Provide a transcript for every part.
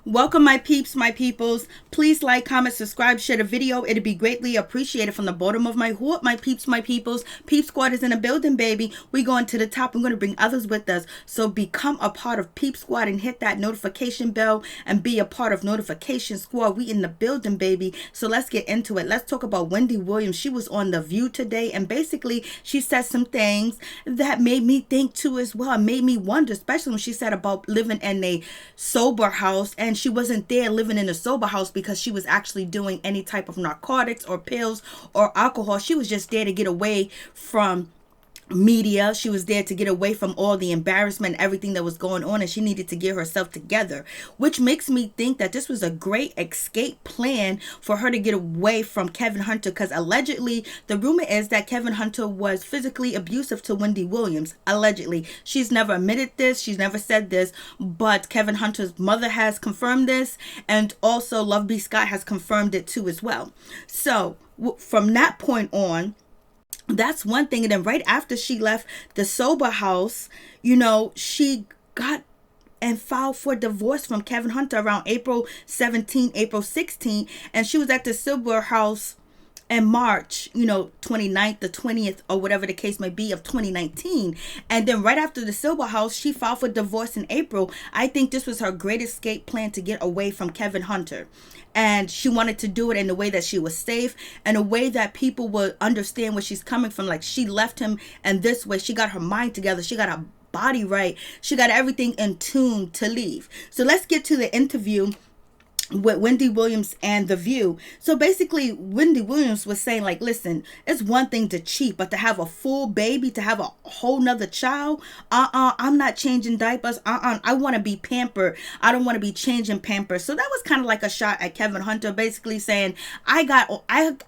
Welcome, my peeps, my peoples. Please like, comment, subscribe, share the video. It'd be greatly appreciated from the bottom of my heart, my peeps, my peoples. Peep Squad is in the building, baby. We going to the top. I'm going to bring others with us. So become a part of Peep Squad and hit that notification bell and be a part of Notification Squad. We in the building, baby. So let's get into it. Let's talk about Wendy Williams. She was on The View today, and basically she said some things that made me think too as well. It made me wonder, especially when she said about living in a sober house, and she wasn't there living in a sober house because she was actually doing any type of narcotics or pills or alcohol. She was just there to get away from media. She was there to get away from all the embarrassment, everything that was going on, and she needed to get herself together, which makes me think that this was a great escape plan for her to get away from Kevin Hunter, because allegedly the rumor is that Kevin Hunter was physically abusive to Wendy Williams. Allegedly. She's never admitted this, she's never said this, but Kevin Hunter's mother has confirmed this, and also Love B. Scott has confirmed it too as well. So from that point on, that's one thing. And then right after she left the sober house, she got and filed for divorce from Kevin Hunter around April 17, April 16. And she was at the sober house in March, 29th, the 20th, or whatever the case may be, of 2019. And then right after the sober house, she filed for divorce in April. I think this was her great escape plan to get away from Kevin Hunter. And she wanted to do it in a way that she was safe, and a way that people would understand where she's coming from. Like, she left him, and this way she got her mind together, she got her body right, she got everything in tune to leave. So let's get to the interview with Wendy Williams and The View. So basically, Wendy Williams was saying, like, listen, it's one thing to cheat, but to have a full baby, to have a whole nother child, I'm not changing diapers. I want to be pampered. I don't want to be changing pampers. So that was kind of like a shot at Kevin Hunter, basically saying, I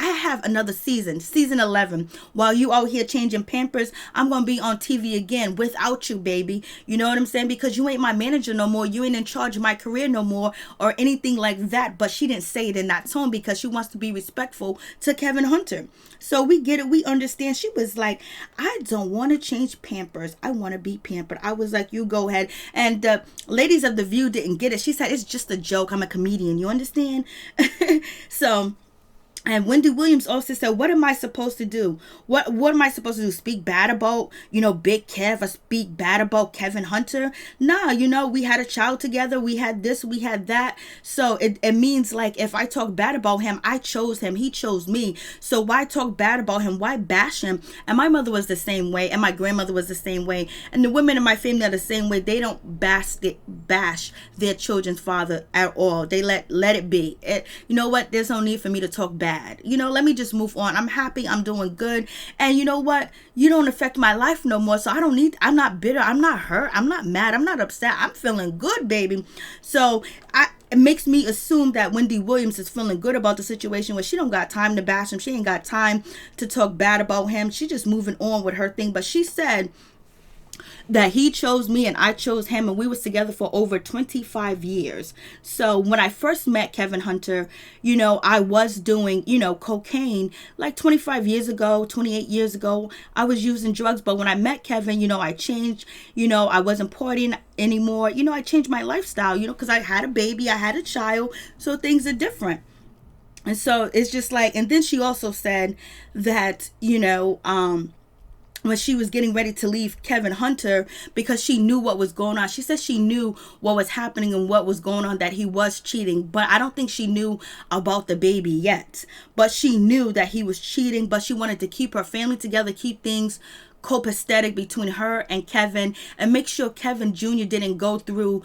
have another season 11, while you out here changing pampers, I'm gonna be on TV again without you, baby. You know what I'm saying? Because you ain't my manager no more, you ain't in charge of my career no more, or anything like that. But she didn't say it in that tone because she wants to be respectful to Kevin Hunter. So we get it, we understand. She was like, I don't want to change pampers, I want to be pampered. I was like, you go ahead. And the ladies of The View didn't get it. She said, it's just a joke, I'm a comedian, you understand? So, and Wendy Williams also said, what am I supposed to do? What am I supposed to do? Speak bad about, Big Kev, or speak bad about Kevin Hunter? Nah, we had a child together. We had this, we had that. So it means, like, if I talk bad about him, I chose him. He chose me. So why talk bad about him? Why bash him? And my mother was the same way. And my grandmother was the same way. And the women in my family are the same way. They don't bash their children's father at all. They let it be. You know what? There's no need for me to talk bad. Let me just move on. I'm happy, I'm doing good, and you know what, you don't affect my life no more, so I'm not bitter, I'm not hurt, I'm not mad, I'm not upset, I'm feeling good, baby. So it makes me assume that Wendy Williams is feeling good about the situation, where she don't got time to bash him, she ain't got time to talk bad about him, she just moving on with her thing. But she said that he chose me and I chose him, and we was together for over 25 years. So when I first met Kevin Hunter, I was doing, cocaine like 25 years ago, 28 years ago. I was using drugs, but when I met Kevin, I changed, I wasn't partying anymore. I changed my lifestyle, because I had a baby, I had a child, so things are different. And so it's just like, and then she also said that, when she was getting ready to leave Kevin Hunter, because she knew what was going on. She said she knew what was happening and what was going on, that he was cheating. But I don't think she knew about the baby yet. But she knew that he was cheating, but she wanted to keep her family together, keep things copacetic between her and Kevin, and make sure Kevin Jr. didn't go through,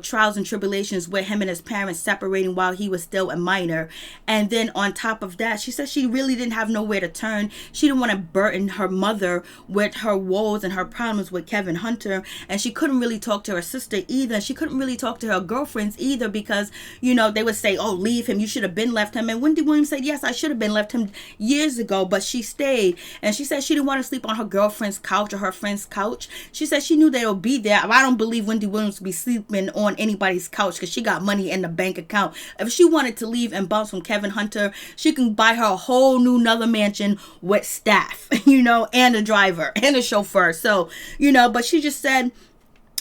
trials and tribulations with him and his parents separating while he was still a minor. And then on top of that, she said she really didn't have nowhere to turn. She didn't want to burden her mother with her woes and her problems with Kevin Hunter, and she couldn't really talk to her sister either. She couldn't really talk to her girlfriends either, because they would say, oh, leave him, you should have been left him. And Wendy Williams said, yes, I should have been left him years ago, but she stayed. And she said she didn't want to sleep on her girlfriend's couch or her friend's couch. She said she knew they'll be there. I don't believe Wendy Williams would be sleeping on anybody's couch, because she got money in the bank account. If she wanted to leave and bounce from Kevin Hunter, she can buy her a whole new another mansion with staff, and a driver and a chauffeur. So, but she just said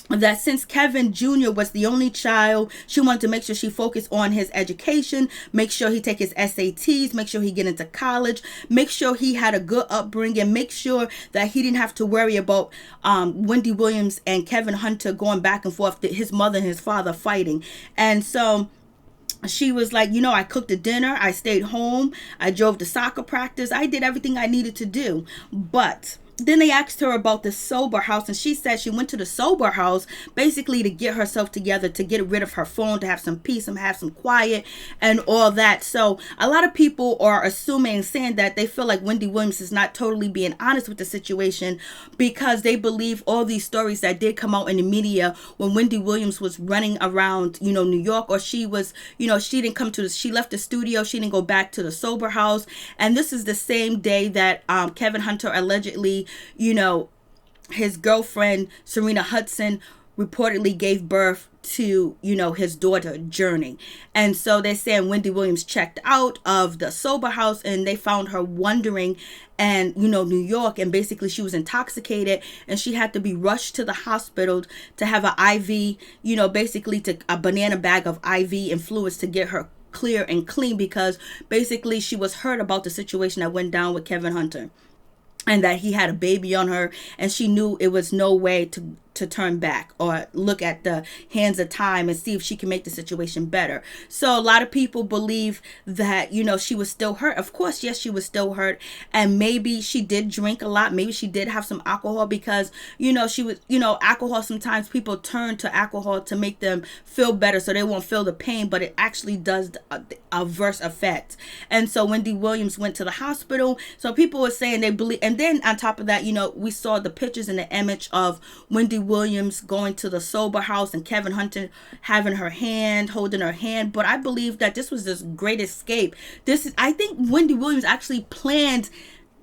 that since Kevin Jr. was the only child, she wanted to make sure she focused on his education, make sure he take his SATs, make sure he get into college, make sure he had a good upbringing, make sure that he didn't have to worry about Wendy Williams and Kevin Hunter going back and forth, his mother and his father fighting. And so she was like, I cooked the dinner, I stayed home, I drove to soccer practice, I did everything I needed to do. But then they asked her about the sober house, and she said she went to the sober house basically to get herself together, to get rid of her phone, to have some peace and have some quiet and all that. So a lot of people are assuming and saying that they feel like Wendy Williams is not totally being honest with the situation, because they believe all these stories that did come out in the media when Wendy Williams was running around, New York, or she was, she didn't she left the studio, she didn't go back to the sober house. And this is the same day that Kevin Hunter allegedly, his girlfriend Serena Hudson reportedly gave birth to, his daughter Journey. And so they're saying Wendy Williams checked out of the sober house and they found her wandering and, New York, and basically she was intoxicated and she had to be rushed to the hospital to have an IV, basically to a banana bag of IV and fluids to get her clear and clean, because basically she was hurt about the situation that went down with Kevin Hunter, and that he had a baby on her, and she knew it was no way to turn back or look at the hands of time and see if she can make the situation better. So a lot of people believe that, she was still hurt. Of course, yes, she was still hurt. And maybe she did drink a lot. Maybe she did have some alcohol, because, she was, alcohol, sometimes people turn to alcohol to make them feel better so they won't feel the pain, but it actually does a adverse effect. And so Wendy Williams went to the hospital. So people were saying they believe, and then on top of that, we saw the pictures and the image of Wendy Williams going to the sober house and Kevin Hunter having holding her hand. But I believe that this was this great escape. I think Wendy Williams actually planned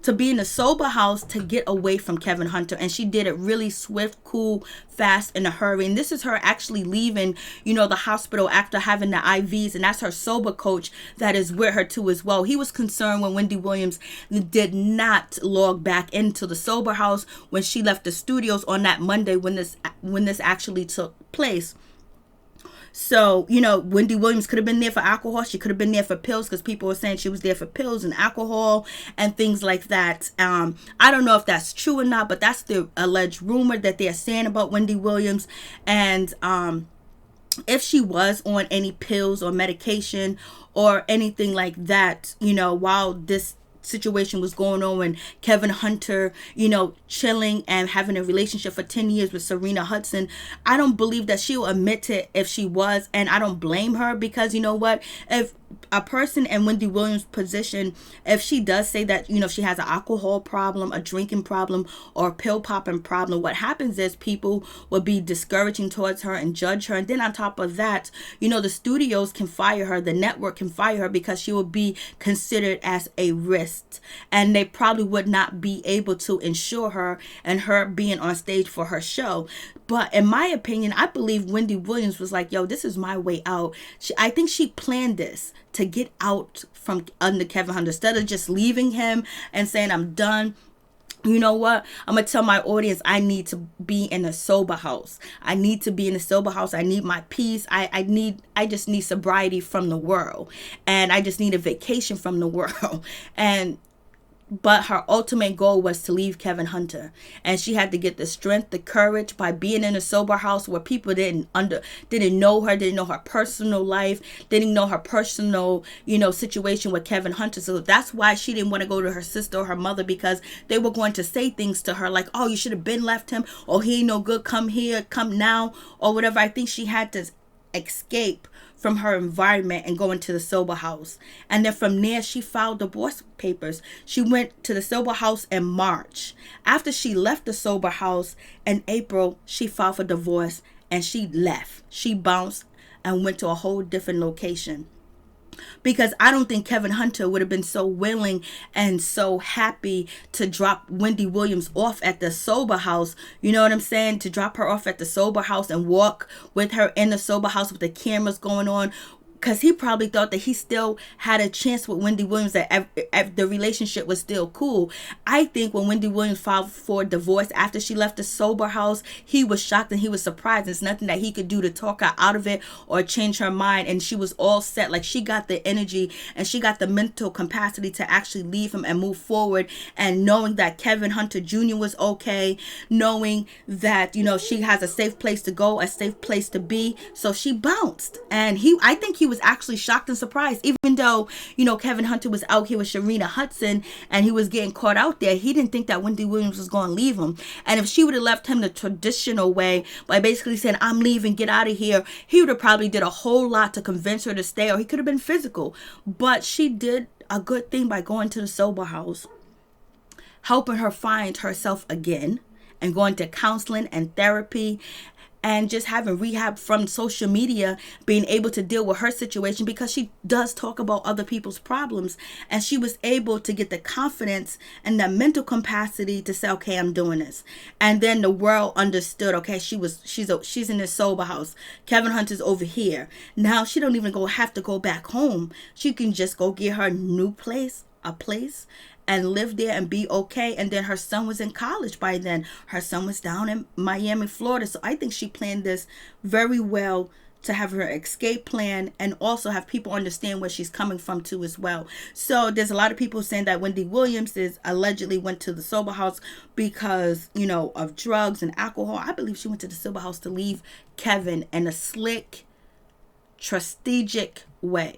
to be in the sober house to get away from Kevin Hunter, and she did it really swift, cool, fast, in a hurry. And this is her actually leaving, the hospital after having the IVs, and that's her sober coach that is with her too as well. He was concerned when Wendy Williams did not log back into the sober house when she left the studios on that Monday when this actually took place. So, Wendy Williams could have been there for alcohol. She could have been there for pills, because people were saying she was there for pills and alcohol and things like that. I don't know if that's true or not, but that's the alleged rumor that they're saying about Wendy Williams. And if she was on any pills or medication or anything like that, while this situation was going on, when Kevin Hunter, chilling and having a relationship for 10 years with Serena Hudson, I don't believe that she'll admit it if she was. And I don't blame her, because if a person in Wendy Williams' position, if she does say that, she has an alcohol problem, a drinking problem, or a pill popping problem, what happens is people will be discouraging towards her and judge her. And then on top of that, the studios can fire her, the network can fire her, because she will be considered as a risk. And they probably would not be able to insure her and her being on stage for her show. But in my opinion, I believe Wendy Williams was like, yo, this is my way out. I think she planned this to get out from under Kevin Hunter, instead of just leaving him and saying, I'm done. You know what? I'm going to tell my audience, I need to be in a sober house. I need to be in a sober house. I need my peace. I just need sobriety from the world. And I just need a vacation from the world. But her ultimate goal was to leave Kevin Hunter. And she had to get the strength, the courage by being in a sober house where people didn't know her, didn't know her personal life, didn't know her personal, situation with Kevin Hunter. So that's why she didn't want to go to her sister or her mother, because they were going to say things to her like, oh, you should have been left him, or he ain't no good, come here, come now, or whatever. I think she had to escape from her environment and go into the sober house. And then from there, she filed divorce papers. She went to the sober house in March. After she left the sober house in April, she filed for divorce and she left. She bounced and went to a whole different location. Because I don't think Kevin Hunter would have been so willing and so happy to drop Wendy Williams off at the sober house. You know what I'm saying? To drop her off at the sober house and walk with her in the sober house with the cameras going on. because he probably thought that he still had a chance with Wendy Williams, that if the relationship was still cool. I think when Wendy Williams filed for divorce after she left the sober house, he was shocked and he was surprised. There's nothing that he could do to talk her out of it or change her mind, and she was all set. Like, she got the energy and she got the mental capacity to actually leave him and move forward, and knowing that Kevin Hunter Jr. was okay, knowing that, you know, she has a safe place to go, a safe place to be. So she bounced, and I think he was actually shocked and surprised. Even though, you know, Kevin Hunter was out here with Sharina Hudson and he was getting caught out there, he didn't think that Wendy Williams was going to leave him. And if she would have left him the traditional way by basically saying, I'm leaving, get out of here, he would have probably did a whole lot to convince her to stay, or he could have been physical. But she did a good thing by going to the sober house, helping her find herself again, and going to counseling and therapy, and just having rehab from social media, being able to deal with her situation, because she does talk about other people's problems, and she was able to get the confidence and the mental capacity to say, okay, I'm doing this. And then the world understood, okay, she's in this sober house, Kevin Hunter's over here. Now she don't even have to go back home. She can just go get her new place, a place, and live there and be okay. And then her son was in college by then. Her son was down in Miami, Florida. So I think she planned this very well, to have her escape plan and also have people understand where she's coming from too as well. So there's a lot of people saying that Wendy Williams allegedly went to the sober house because, you know, of drugs and alcohol. I believe she went to the sober house to leave Kevin in a slick, strategic way.